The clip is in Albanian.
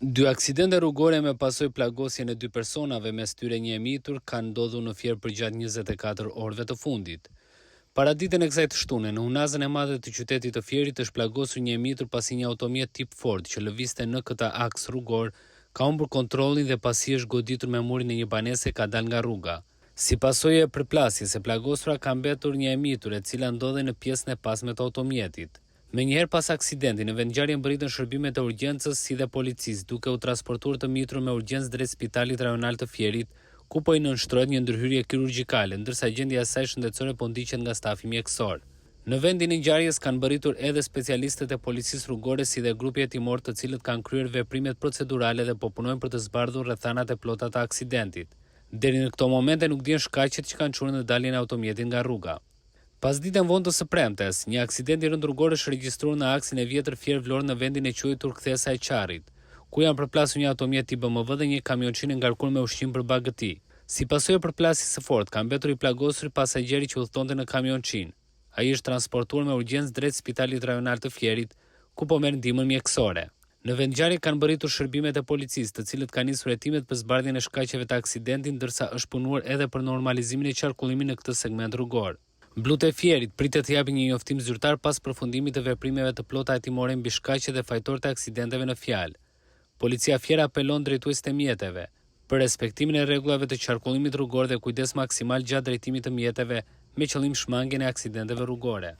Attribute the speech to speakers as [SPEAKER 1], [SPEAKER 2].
[SPEAKER 1] Dy aksidente rrugore me pasojë plagosjen e 2 personave mes tyre një e mitur kanë ndodhur në Fier përgjatë 24 orëve të fundit. Paraditën e kësaj të shtune, në unazën e madhe të qytetit të Fierit është plagosur një e mitur pasi një automjet tip Ford që lëvizte në këtë aks rrugor ka humbur kontrollin dhe pasi është goditur me murin e një banese ka dalë nga rruga. Si pasojë e përplasjes së plagosura ka mbetur një e mitur e cila ndodhej në pjesën e pasme të automjetit. Menjëherë pas aksidentit, në vendngjarje mbërritën shërbimet e urgjencës si dhe policisë, duke u transportuar të mitur me urgjencë drejt Spitalit Rajonal të Fierit, ku po i nënshtrohet një ndërhyrje kirurgjikale, ndërsa gjendja e saj shëndetësore po ndiqet nga stafi mjekësor. Në vendin e ngjarjes kanë mbërritur edhe specialistët e policisë rrugore si dhe grupi hetimor të cilët kanë kryer veprimet procedurale dhe po punojnë për të zbardhur rrethanat e plota të aksidentit. Deri në këto momente nuk dihen shkaqet që kanë çuar në daljen e automjetit nga rruga. Pas ditën vonë të së premtes, një aksident i rënd rrugor është regjistruar në aksin e vjetër Fier-Vlorë në vendin e quajtur Kthesa e Qarrit, ku janë përplasur një automjet tip BMW dhe një kamionçinë ngarkuar me ushqim për bagëti. Si pasojë e përplasjes së fortë, ka mbetur i plagosur pasagjeri që udhëtonte në kamionçinë. Ai është transportuar me urgjencë drejt Spitalit Rajonal të Fierit, ku po merr ndihmën mjekësore. Në vendngjarje kanë mbërritur shërbimet e policisë, të cilët kanë nisur hetimet për zbardhjen e shkaqeve të aksidentit, ndërsa është punuar edhe për normalizimin e qarkullimit në këtë segment rrugor. Blut e Fierit pritet të japë një njoftim zyrtar pas përfundimit të veprimeve të plota hetimore mbi shkaqe dhe fajtor të aksidenteve në fjalë. Policia Fier apelon drejtuesit e mjeteve për respektimin e rregullave të qarkullimit rrugor dhe kujdes maksimal gjatë drejtimit të mjeteve me qëllim shmangjen e aksidenteve rrugore.